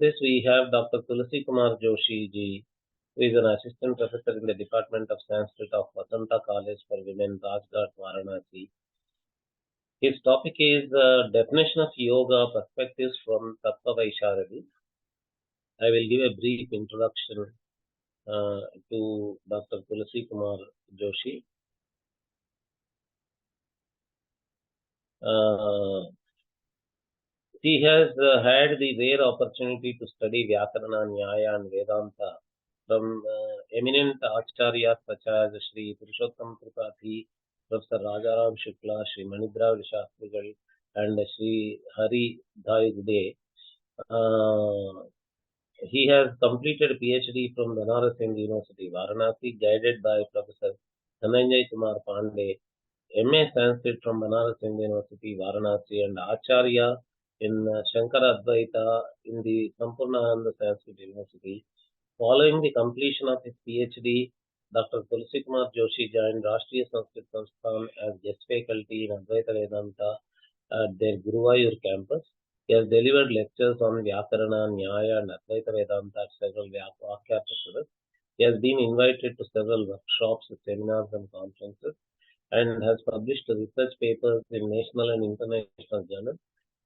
this, we have Dr. Tulasi Kumar Joshi ji, who is an assistant professor in the Department of Sanskrit of Vasanta College for Women, Rajghat, Varanasi. His topic is definition of yoga perspectives from Tattvavaiśāradī. I will give a brief introduction to Dr. Tulasi Kumar Joshi. He has had the rare opportunity to study Vyakarana, Nyaya and Vedanta from eminent acharyas such as Sri Purushottam Tripathi, Professor Rajaram Shukla, Sri Manidravid Shastrigal and Sri Hari Dhaigde. He has completed PhD from Banaras Hindu University, Varanasi, guided by Professor Dhananjay Kumar Pandey, MA Sanskrit from Banaras Hindu University, Varanasi, and Acharya in Shankara Advaita in the Sampurnananda Sanskrit University. Following the completion of his PhD, Dr. Tulasi Kumar Joshi joined Rashtriya Sanskrit Sansthan as guest faculty in Advaita Vedanta at their Guruvayur campus. He has delivered lectures on Vyakarana, Nyaya and Advaita Vedanta at several Vakya Prashadas. He has been invited to several workshops, seminars and conferences and has published research papers in national and international journals.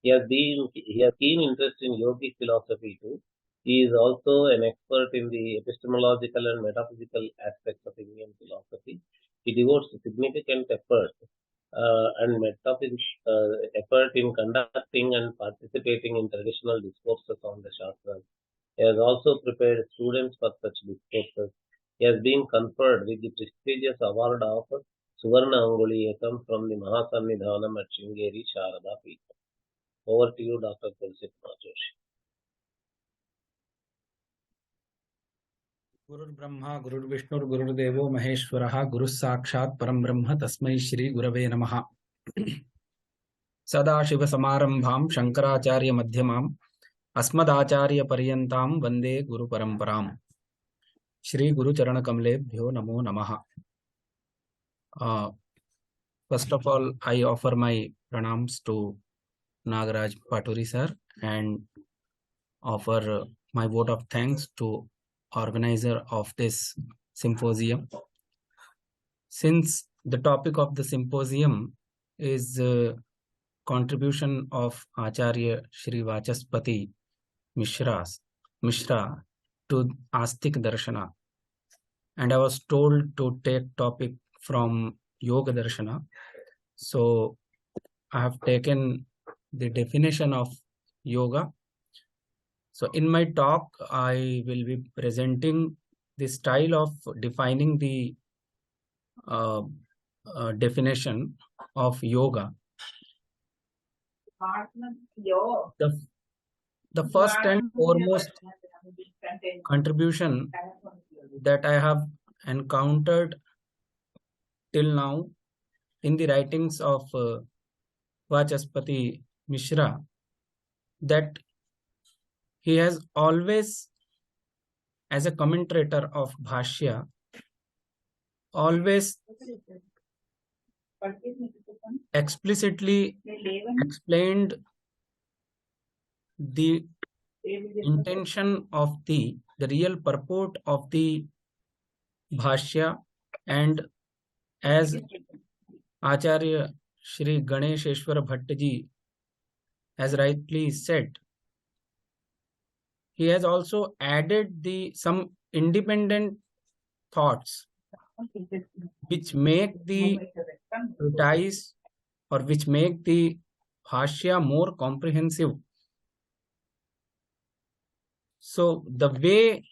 He has keen interest in yogic philosophy too. He is also an expert in the epistemological and metaphysical aspects of Indian philosophy. He devotes significant effort effort in conducting and participating in traditional discourses on the Shastras. He has also prepared students for such discourses. He has been conferred with the prestigious award of Suvarna Anguliyakam from the Mahasannidhanam at Sringeri Sharada Peetham. Over to you, Dr. Tulasi Kumar Joshi. Gurur Brahma, Gurur Vishnu, Gurur Devo, Maheshwaraha, Guru Sakshat, Param Brahma, Tasmai Shri Gurave Namaha. Sada Shiva Samarambham, Shankaracharya Madhyamam, Asmadacharya Paryantam, Vande Guru Paramparam. Shri Guru Charana Kamlebhyo Namo Namaha. First of all, I offer my pranams to Nagaraj Paturi sir and offer my vote of thanks to organizer of this symposium. Since the topic of the symposium is contribution of Acharya Shri Vachaspati Mishra to Astika Darshana, and I was told to take topic from Yoga Darshana, so I have taken the definition of yoga. So in my talk, I will be presenting the style of defining the definition of yoga. The first and foremost contribution that I have encountered till now in the writings of Vachaspati Mishra, that he has always, as a commentator of Bhashya, always explicitly explained the intention of the real purport of the Bhashya, and as Acharya Shri Ganesheshwara Bhattaji has rightly said, he has also added some independent thoughts which make the treatise or which make the Bhashya more comprehensive. So the way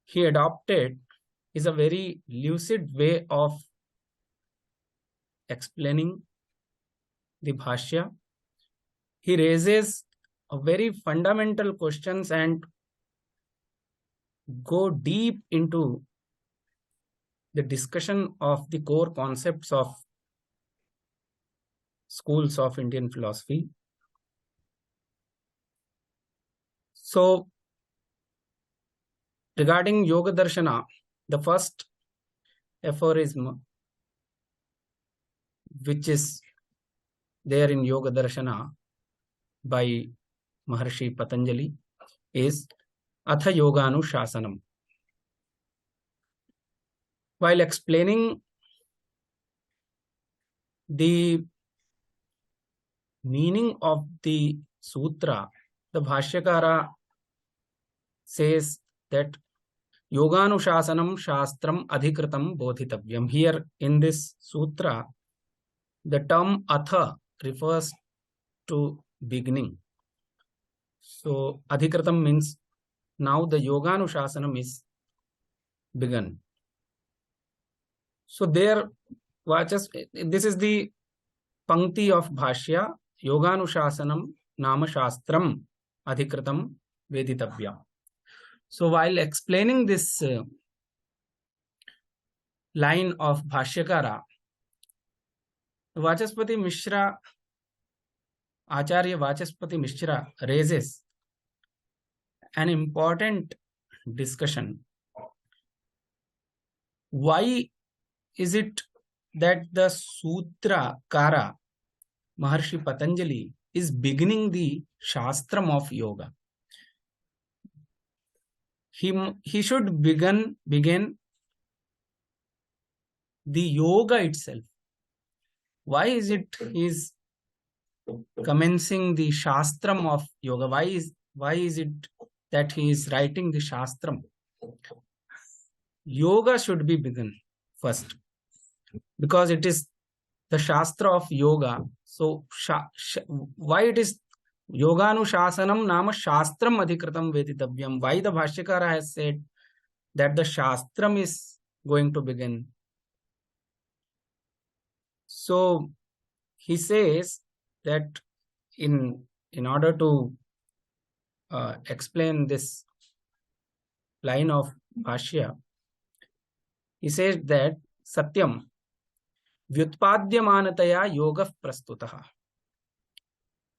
he adopted is a very lucid way of explaining the Bhashya. He raises a very fundamental questions and go deep into the discussion of the core concepts of schools of Indian philosophy. So regarding Yoga Darshana, the first aphorism which is there in Yoga Darshana by Maharshi Patanjali is Atha Yoganuशासनम्. While explaining the meaning of the sutra, the Bhashyakara says that Yoganuशासनम् Shastram Adhikritam Bodhitavyam. Here in this sutra, the term Atha refers to beginning. So Adhikritam means now the Yoganuशासनम् is begun. So there, this is the Pankti of Bhashya, Yoganuशासनम् Nama Shastram Adhikritam Veditavyam. So while explaining this line of Bhashyakara, Vachaspati Mishra, Acharya Vachaspati Mishra raises an important discussion. Why is it that the Sutra Kara, Maharshi Patanjali, is beginning the Shastram of Yoga? He should begin the yoga itself. Why is it he is commencing the Shastram of Yoga? Why is it that he is writing the Shastram? Yoga should be begun first, because it is the Shastra of Yoga. So why it is Yoganuशासनम् Nama Shastram Adhikritam Veditavyam? Why the Bhashyakara has said that the Shastram is going to begin? So he says that in order to explain this line of Bhashya, he says that Satyam Vyutpadyamanataya Yoga Prastutaha.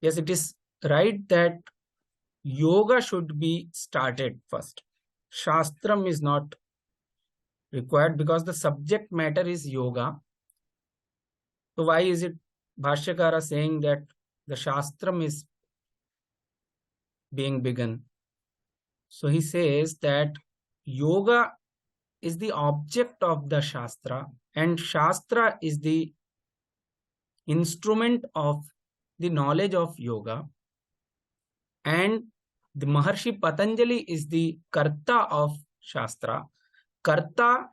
Yes, it is right that yoga should be started first. Shastram is not required because the subject matter is yoga. So why is it Bhashyakara saying that the Shastram is being begun? So he says that yoga is the object of the Shastra, and Shastra is the instrument of the knowledge of yoga, and the Maharshi Patanjali is the Karta of Shastra. Karta,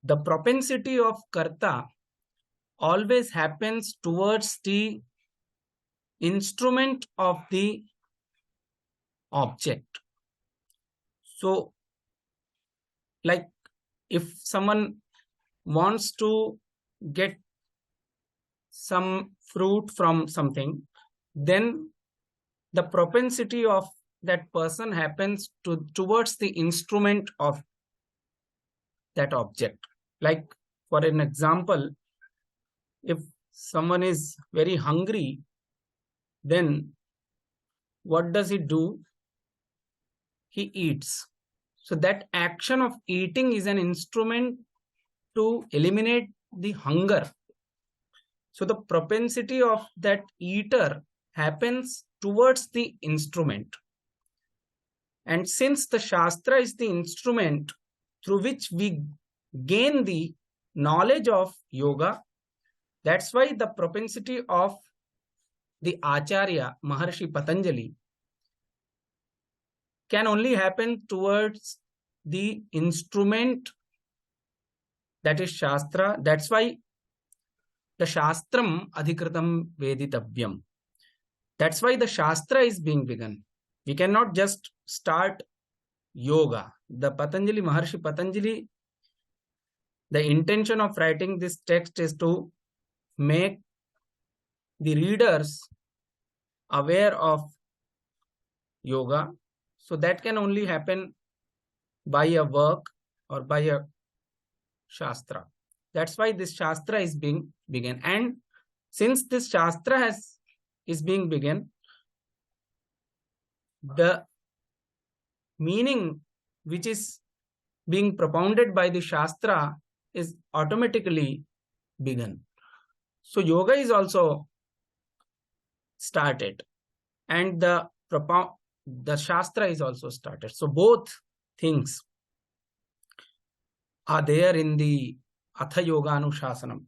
the propensity of Karta always happens towards the instrument of the object. So, like if someone wants to get some fruit from something, then the propensity of that person happens towards the instrument of that object. Like for an example, if someone is very hungry, then what does he do? He eats. So that action of eating is an instrument to eliminate the hunger. So the propensity of that eater happens towards the instrument. And since the Shastra is the instrument through which we gain the knowledge of yoga, that's why the propensity of the Acharya, Maharshi Patanjali, can only happen towards the instrument, that is Shastra. That's why the Shastram Adhikritam Veditavyam. That's why the Shastra is being begun. We cannot just start yoga. The Patanjali, Maharshi Patanjali, the intention of writing this text is to make the readers aware of yoga. So that can only happen by a work or by a Shastra. That's why this Shastra is being begun. And since this Shastra is being begun, the meaning which is being propounded by the Shastra is automatically begun. So yoga is also started. and the Shastra is also started. So both things are there in the Atha Yoga Anushasanam.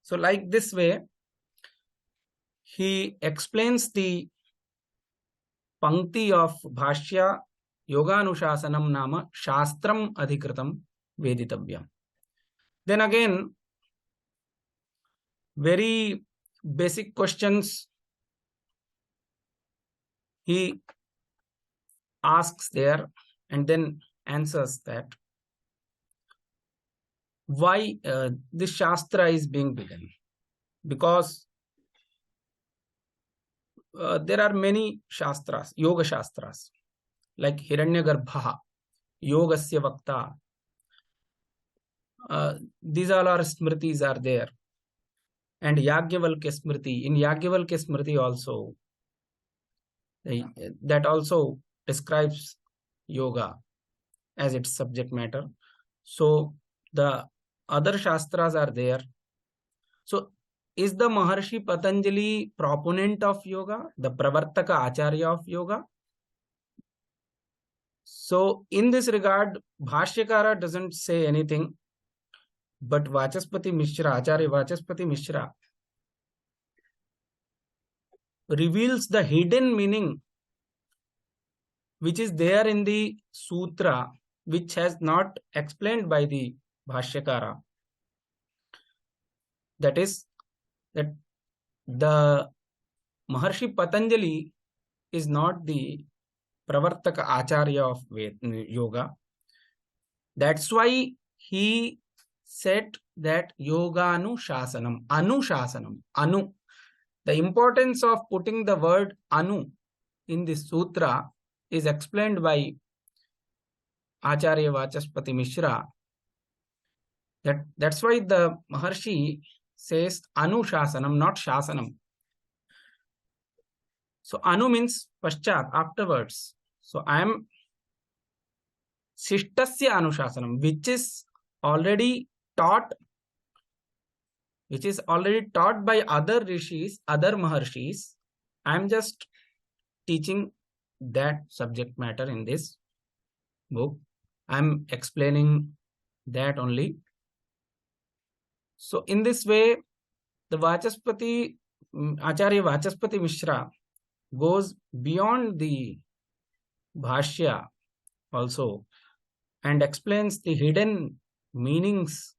So like this way, he explains the Pankti of Bhashya Yoga Anushasanam Nama Shastram Adhikritam Veditavyam. Then again, very basic questions he asks there and then answers that. Why this Shastra is being begun? Because there are many Shastras, Yoga Shastras, like Hiranyagarbha, Yogasya Vakta. These all are Smritis are there. And Yagyavalkya Smriti. In Yagyavalkya Smriti also, that also describes yoga as its subject matter. So the other Shastras are there. So is the Maharshi Patanjali proponent of yoga, the Pravartaka Acharya of yoga? So in this regard, Bhashyakara doesn't say anything, but Vachaspati Mishra, Acharya Vachaspati Mishra, reveals the hidden meaning which is there in the sutra, which has not explained by the Bhashyakara. That is, that the Maharshi Patanjali is not the Pravartaka Acharya of yoga. That's why he said that Yoga Anushasanam, Anushasanam, Anu. The importance of putting the word Anu in this sutra is explained by Acharya Vachaspati Mishra. That's why the Maharshi says Anushasanam, not Shasanam. So Anu means Paschat, afterwards. So I am Sishtasya Anushasanam, which is already taught by other rishis, other Maharshis. I am just teaching that subject matter in this book. I am explaining that only. So in this way, the Acharya Vachaspati Mishra goes beyond the Bhashya also and explains the hidden meanings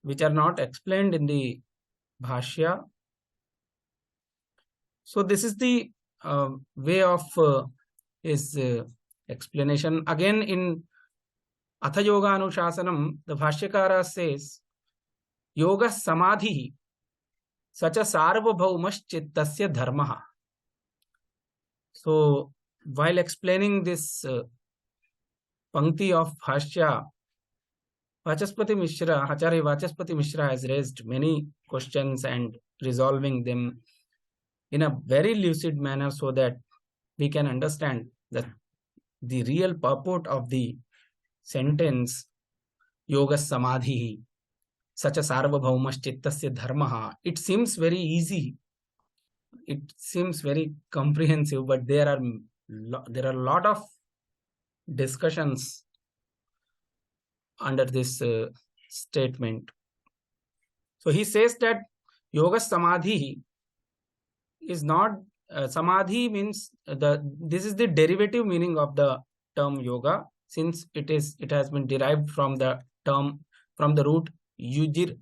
which are not explained in the Bhashya. So this is the way of his explanation. Again, in Atha Yoga Anushasanam, the Bhashyakara says, Yoga Samadhi Sacha Sarvabhaumas Chittasya Dharmaha. So while explaining this Pankti of Bhashya, Vachaspati Mishra, Acharya Vachaspati Mishra has raised many questions and resolving them in a very lucid manner so that we can understand that the real purport of the sentence Yoga Samadhi Sacha Sarvabhaumas Chittasya Dharmaha. It seems very easy. It seems very comprehensive, but there are a lot of discussions under this statement. So he says that Yoga Samadhi is not Samadhi means this is the derivative meaning of the term yoga, since it has been derived from the root Yuja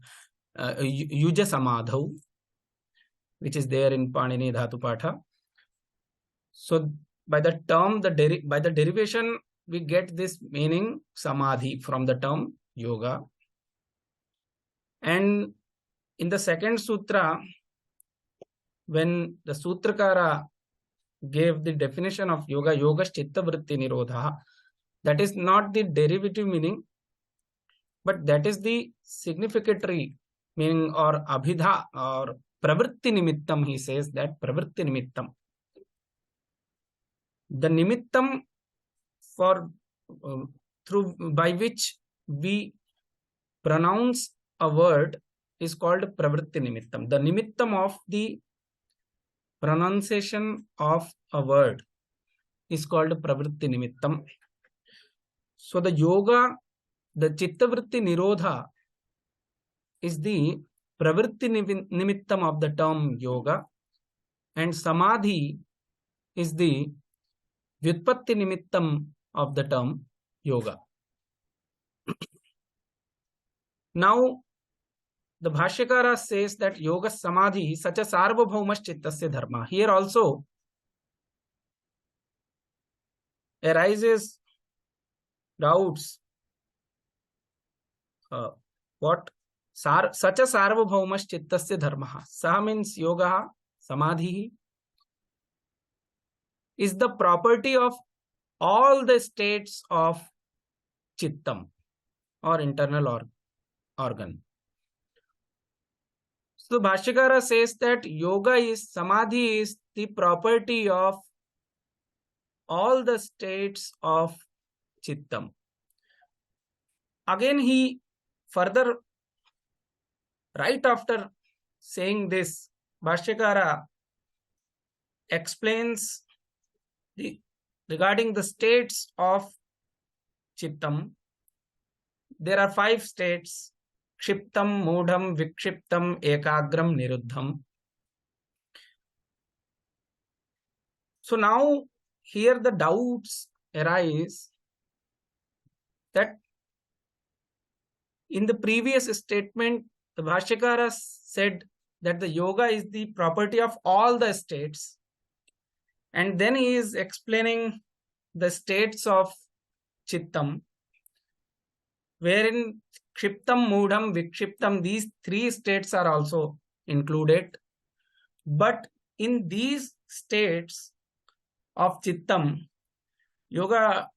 Samadhau, which is there in Panini Dhatu Patha. So by the term, by the derivation, we get this meaning Samadhi from the term yoga. And in the second sutra, when the Sutrakara gave the definition of yoga, Yoga Chitta Vritti Nirodha, that is not the derivative meaning, but that is the significatory meaning, or Abhidha or Pravritti Nimittam. He says that Pravritti Nimittam. The Nimittam by which we pronounce a word is called Pravritti Nimittam. The Nimittam of the pronunciation of a word is called pravritti nimittam. So the yoga, the chitta vritti nirodha is the pravritti nimittam of the term yoga, and samadhi is the vyutpatti nimittam of the term yoga. Now, the Bhashyakara says that yoga samadhi such a sarvabhaumas chittasya dharma. Here also arises doubts. Such a sarvabhaumas chittasya dharma. Sa means yoga, samadhi is the property of all the states of chittam or internal organ. So Bhashyakara says that samadhi is the property of all the states of chittam. Again, he further, right after saying this, Bhashyakara explains regarding the states of chittam. There are 5 states: kshiptam, mudham, vikshiptam, ekagram, niruddham. So now here the doubts arise that in the previous statement, the Bhashyakara said that the yoga is the property of all the states, and then he is explaining the states of chittam, wherein kshiptam, mudham, vikshiptam, these 3 states are also included. But in these states of chittam, yoga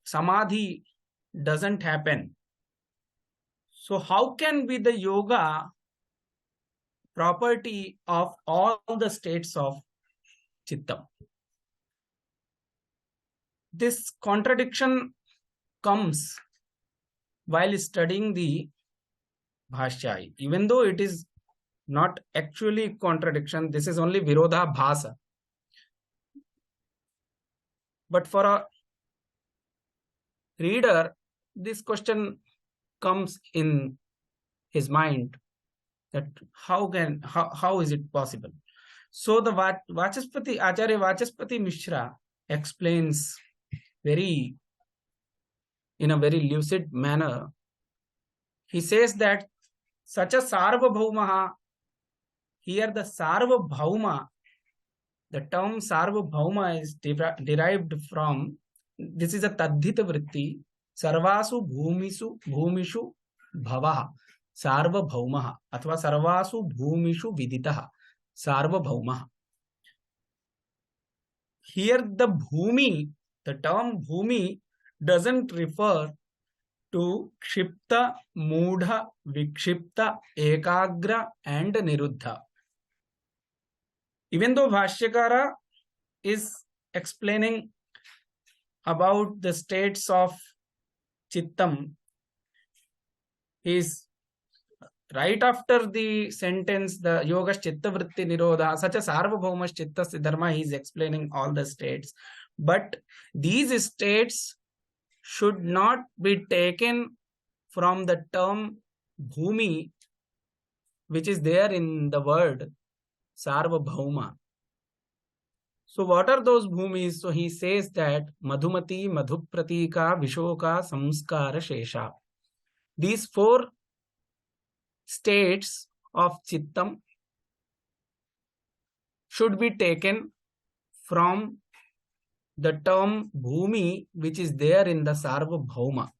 samadhi doesn't happen. So how can be the yoga property of all the states of chittam? This contradiction comes while studying the Bhashya. Even though it is not actually contradiction, this is only virodha bhasa. But for a reader, this question comes in his mind that how is it possible? So the Acharya Vachaspati Mishra explains in a very lucid manner. He says that such a sarvabhaumaha, here the sarvabhauma, the term sarvabhauma is derived from, this is a tadhita vritti, sarvasu bhumishu bhavaha sarvabhaumaha athva sarvasu bhumishu viditaha sarvabhaumaha. Here the bhumi, the term bhumi doesn't refer to kshipta, mudha, vikshipta, ekagra and niruddha. Even though Bhashyakara is explaining about the states of chittam, is right after the sentence, the yoga chitta vritti nirodha, such a sarvabhaumas chittasya dharma, he is explaining all the states. But these states should not be taken from the term bhumi, which is there in the word sarvabhauma. So what are those bhumis? So he says that Madhumati, Madhupratika, Vishoka, Samskara, Shesha. These 4 states of chittam should be taken from the term bhumi, which is there in the sarvabhauma.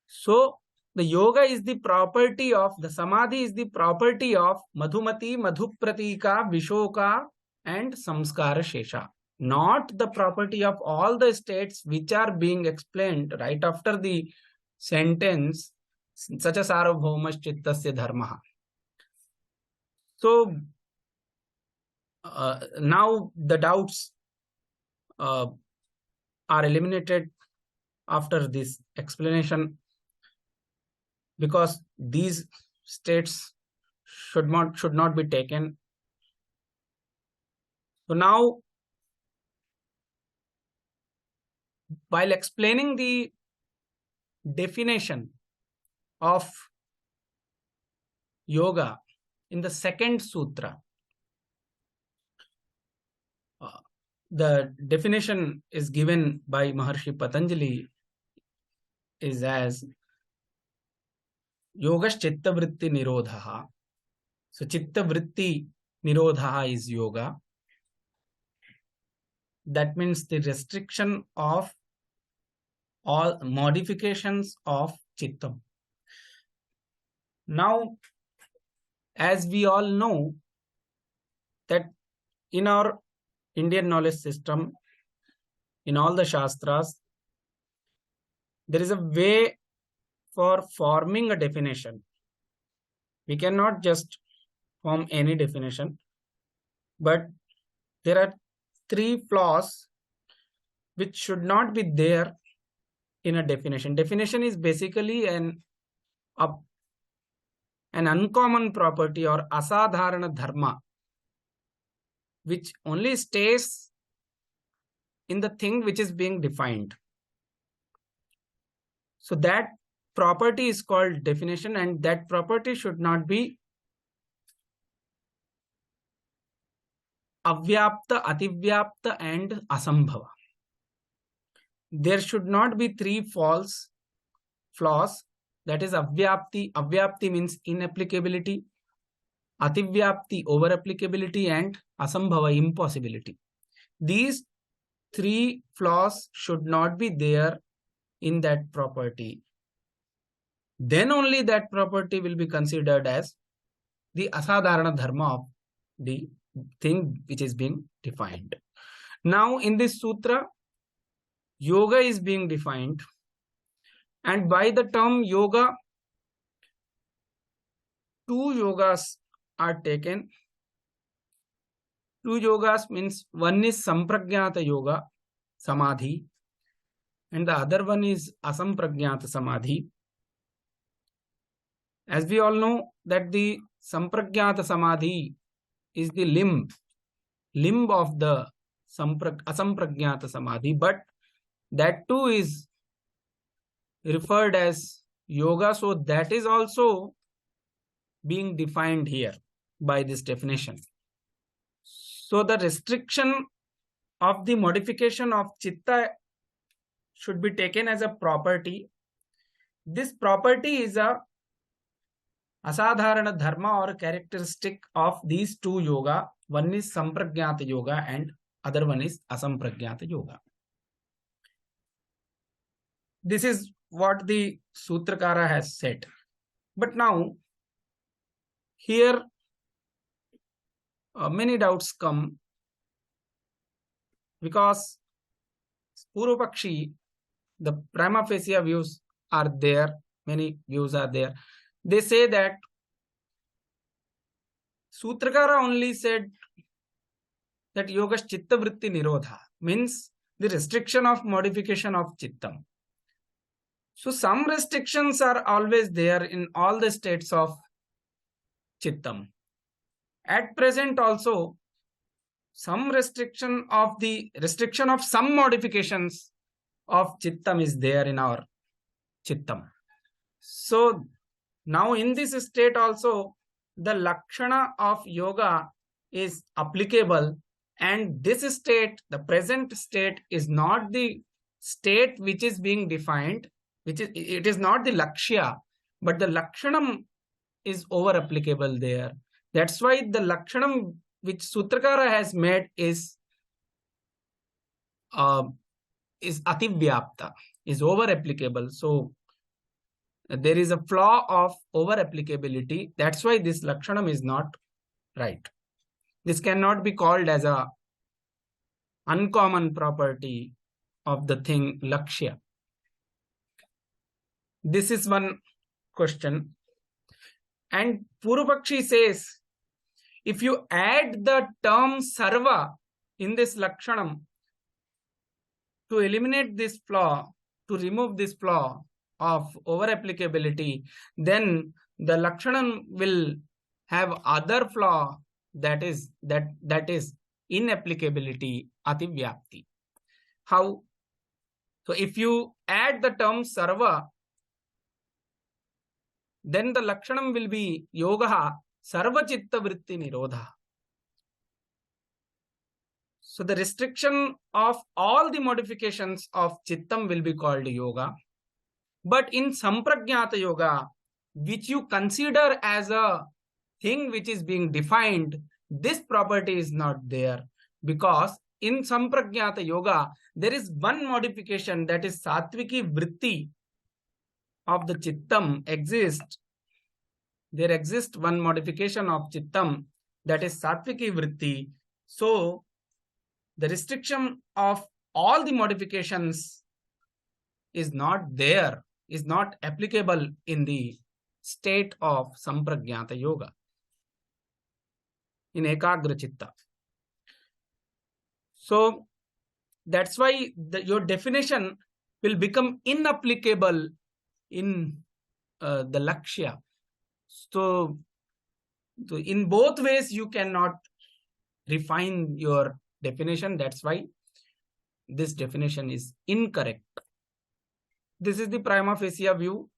So the yoga is the property of, the samadhi is the property of Madhumati, Madhupratika, Vishoka and Samskara Shesha, not the property of all the states which are being explained right after the sentence, such a sarvabhaumas chittasya dharma. So now the doubts are eliminated after this explanation, because these states should not be taken So now, while explaining the definition of yoga in the second sutra, the definition is given by Maharshi Patanjali is as yoga's chitta vritti nirodhaha. So chitta vritti nirodhaha is yoga. That means the restriction of all modifications of chittam. Now, as we all know that in our Indian knowledge system, in all the Shastras, there is a way for forming a definition. We cannot just form any definition, but there are 3 flaws which should not be there in a definition. Definition is basically an uncommon property or asadharana dharma, which only stays in the thing which is being defined. So that property is called definition, and that property should not be avyapta, ativyapta and asambhava. There should not be 3 false flaws. That is avyapti. Avyapti means inapplicability, ativyapti over applicability, and asambhava impossibility. These 3 flaws should not be there in that property. Then only that property will be considered as the asadharana dharma of the thing which is being defined. Now in this sutra, yoga is being defined, and by the term yoga, 2 yogas are taken. 2 yogas means one is sampragyata yoga, samadhi, and the other one is asampragyata samadhi. As we all know that the sampragyata samadhi is the limb of the asampragyata samadhi, but that too is referred as yoga, so that is also being defined here by this definition. So the restriction of the modification of chitta should be taken as a property. This property is a asadharana dharma or characteristic of these 2 yoga. One is sampragyata yoga and other one is asampragyata yoga. This is what the Sutrakara has said. But now, here many doubts come, because Purvapakshi, the prima facie views are there, many views are there. They say that Sutrakara only said that yoga's chitta vritti nirodha, means the restriction of modification of chittam. So some restrictions are always there in all the states of chittam. At present also, some restriction of some modifications of chittam is there in our chittam. So now in this state also, the lakshana of yoga is applicable, and this state, the present state, is not the state which is being defined, it is not the lakshya, but the lakshanam is over applicable there. That's why the lakshanam which Sutrakara has made is ativyapta, is over applicable. So there is a flaw of over applicability. That's why this lakshanam is not right. This cannot be called as a uncommon property of the thing lakshya. This is one question. And Purvapakshi says, if you add the term sarva in this lakshanam to eliminate this flaw, to remove this flaw of over applicability, then the lakshanam will have other flaw, that is inapplicability, ativyapti. How? So if you add the term sarva, then the lakshanam will be yogaha sarva chitta vritti nirodha. So the restriction of all the modifications of chittam will be called yoga. But in sampragyata yoga, which you consider as a thing which is being defined, this property is not there, because in sampragyata yoga, there is one modification, that is satviki vritti of the chittam exists. There exists one modification of chittam, that is satviki vritti. So the restriction of all the modifications is not there, is not applicable in the state of sampragyata yoga, in ekagra chitta. So that's why your definition will become inapplicable in the lakshya. So in both ways you cannot refine your definition. That's why this definition is incorrect. This is the prima facie view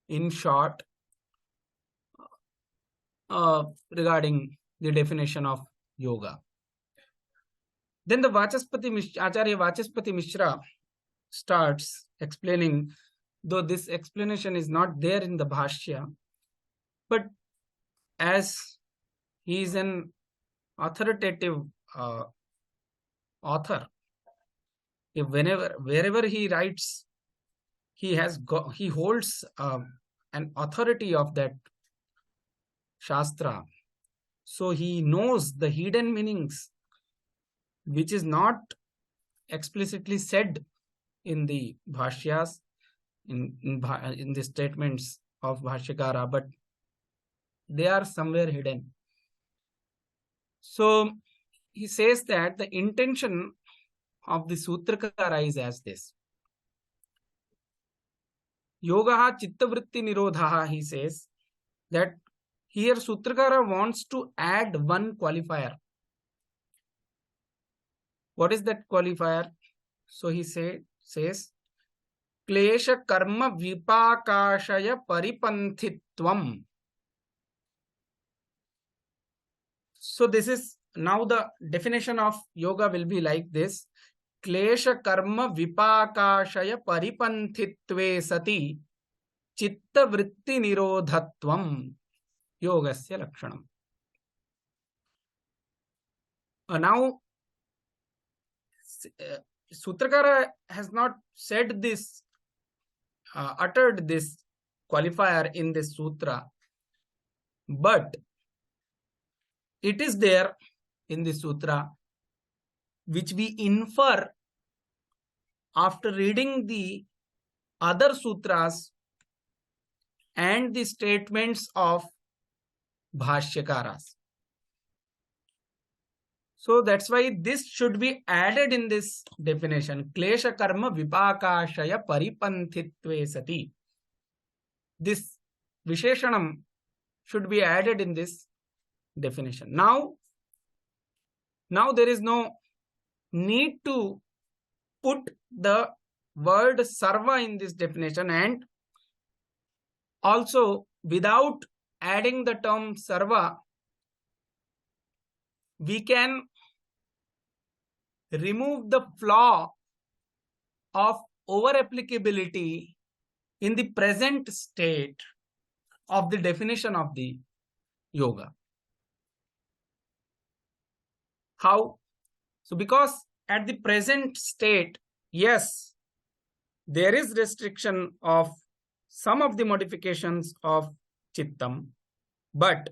in short regarding the definition of yoga. Then the Acharya Vachaspati Mishra starts explaining, though this explanation is not there in the Bhashya, but as he is an authoritative author, wherever he writes, he holds an authority of that shastra. So he knows the hidden meanings, which is not explicitly said in the bhashyas, in the statements of Bhashyakara, but they are somewhere hidden. So he says that the intention of the Sutrakara is as this. Yogaha chittavritti nirodhaha, he says that here Sutrakara wants to add one qualifier. What is that qualifier? So he says klesha karma vipakashaya paripantitvam. So this is now the definition of yoga will be like this. Klesha karma vipakashaya paripantitve sati chitta vritti nirodhatvam yogasya lakshanam. Now Sutrakara has not said this, uttered this qualifier in this sutra, but it is there in the sutra, which we infer after reading the other sutras and the statements of Bhashyakaras. So that's why this should be added in this definition. Klesha karma vipakashaya paripantitve sati. This visheshanam should be added in this definition. Now there is no need to put the word sarva in this definition, and also without adding the term sarva, we can remove the flaw of over applicability in the present state of the definition of the yoga. How? So because at the present state, yes, there is restriction of some of the modifications of chittam, but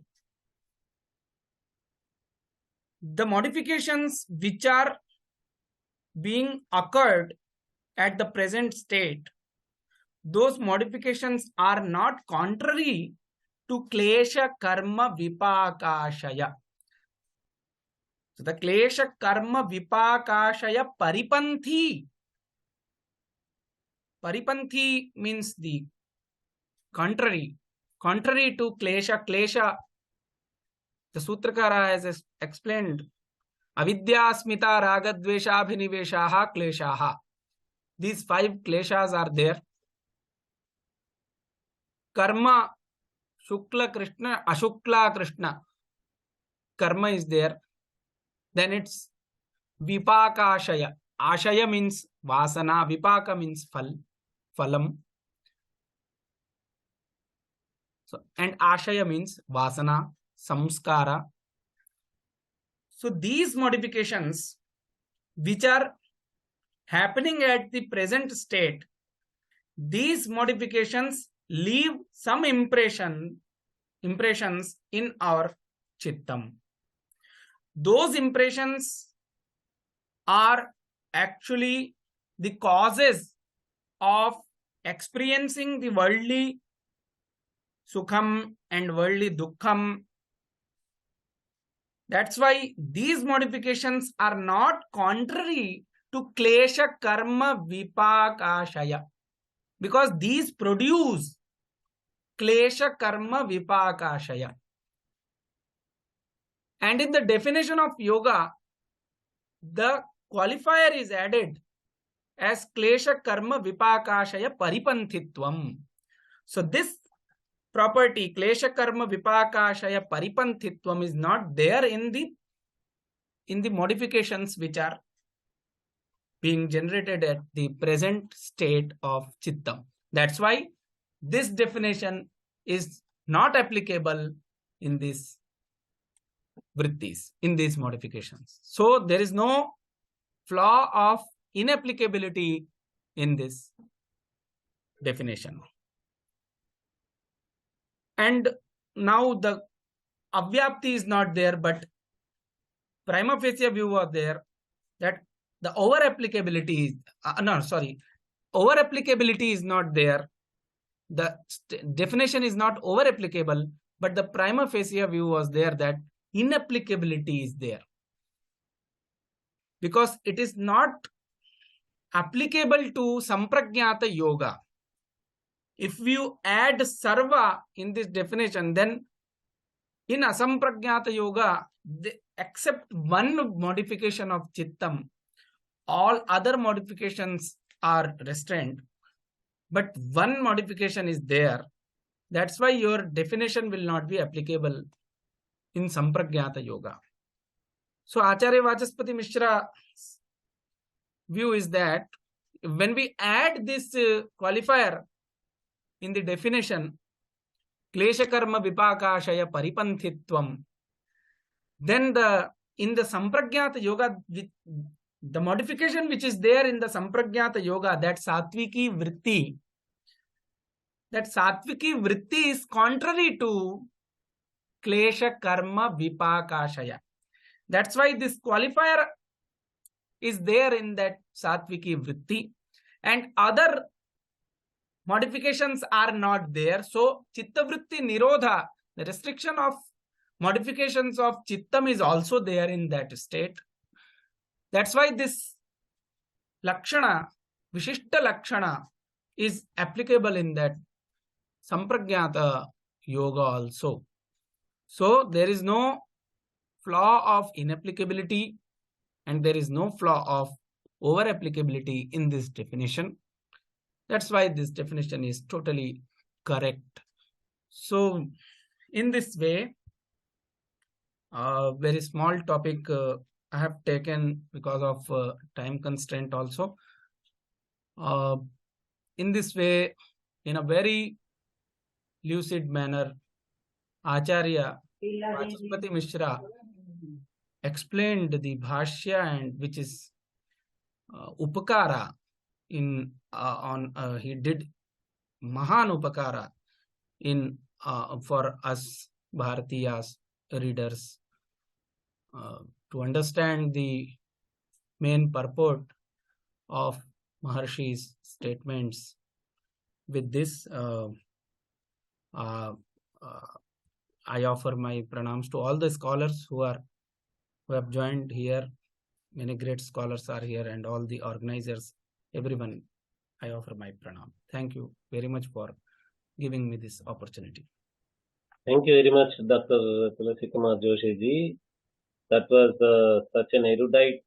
the modifications which are being occurred at the present state, those modifications are not contrary to klesha karma vipakashaya. So the klesha karma vipakashaya paripanthi. Paripanthi means the contrary to klesha. Klesha, the Sutrakara has explained Avidya, Smita, Raga, Dvesha, Abhiniveshaha, Kleshaha. These 5 kleshas are there. Karma, Shukla Krishna, Ashukla Krishna. Karma is there. Then it's Vipaka Ashaya. Ashaya means Vasana. Vipaka means Phalam. So, and Ashaya means Vasana, Samskara. So these modifications which are happening at the present state, these modifications leave some impressions in our chittam. Those impressions are actually the causes of experiencing the worldly sukham and worldly dukkham. That's why these modifications are not contrary to klesha karma vipakashaya, because these produce klesha karma vipakashaya. And in the definition of yoga, the qualifier is added as klesha karma vipakashaya paripantitvam. So this property, klesha karma vipakashaya paripantitvam, is not there in the modifications which are being generated at the present state of chittam. That's why this definition is not applicable in these vrittis, in these modifications. So there is no flaw of inapplicability in this definition. And now the avyapti is not there, but prima facie view was there that the over applicability is over applicability is not there. The definition is not over applicable, but the prima facie view was there that inapplicability is there, because it is not applicable to sampragyata yoga. If you add sarva in this definition, then in asampragyata yoga, except one modification of chittam, all other modifications are restrained, but one modification is there. That's why your definition will not be applicable in sampragyata yoga. So Acharya Vachaspati Mishra view is that when we add this qualifier in the definition, klesha karma vipakashaya paripantitvam, then in the sampragyata yoga, the modification which is there in the sampragyata yoga, that satviki vritti is contrary to klesha karma vipakashaya. That's why this qualifier is there in that satviki vritti, and other modifications are not there. So chitta vritti nirodha, the restriction of modifications of chittam, is also there in that state. That's why this lakshana, vishishta lakshana, is applicable in that sampragyata yoga also. So there is no flaw of inapplicability and there is no flaw of over applicability in this definition. That's why this definition is totally correct. So in this way, a very small topic I have taken because of time constraint also. In this way, in a very lucid manner, Acharya Vachaspati Mishra explained the bhashya, and which is upakara in he did mahan upakara in for us Bharatiyas readers to understand the main purport of Maharshi's statements. With this, I offer my pranams to all the scholars who have joined here. Many great scholars are here, and all the organizers, everyone, I offer my pranam. Thank you very much for giving me this opportunity. Thank you very much, Dr. Tulasi Kumar Joshi ji. That was such an erudite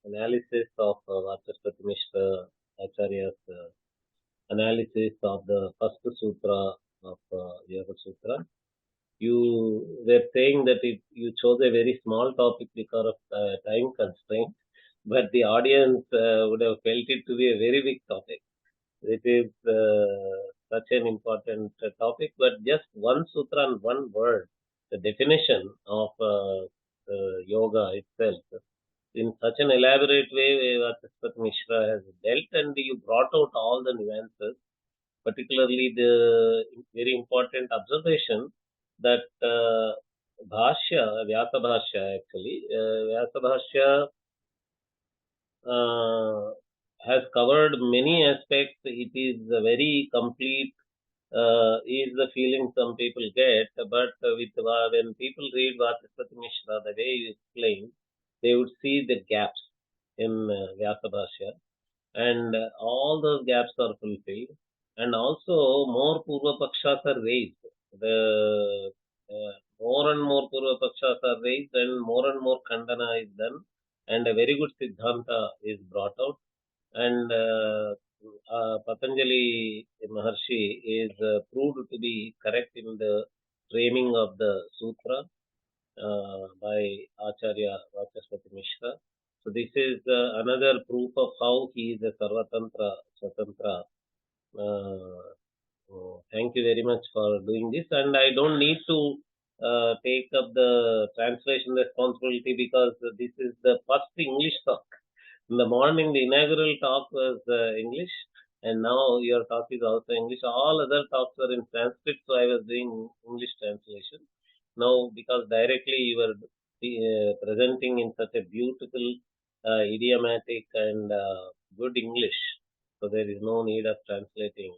analysis of Vachaspati Mishra Acharya's analysis of the first sutra of Yoga Sutra. You were saying that you chose a very small topic because of time constraint, but the audience would have felt it to be a very big topic. It is such an important topic, but just one sutra and one word, the definition of yoga itself, in such an elaborate way, Vachaspati Mishra has dealt, and you brought out all the nuances, particularly the very important observation that Vyasa Bhashya actually, Vyasa Bhashya has covered many aspects. It is a very complete, is the feeling some people get. But when people read Vachaspati Mishra, the way you explain, they would see the gaps in Vyasa Bhashya, and all those gaps are fulfilled. And also, more Purva Pakshas are raised. The more and more Purva Pakshas are raised, and more Khandana is done, and a very good Siddhanta is brought out. And Patanjali Maharshi is proved to be correct in the framing of the sutra by Acharya Vachaspati Mishra. So this is another proof of how he is a sarvatantrasvatantraḥ. Thank you very much for doing this, and I don't need to take up the translation responsibility because this is the first English talk. In the morning, the inaugural talk was English, and now your talk is also English. All other talks were in Sanskrit, so I was doing English translation. Now, because directly you were presenting in such a beautiful, idiomatic, and good English, so there is no need of translating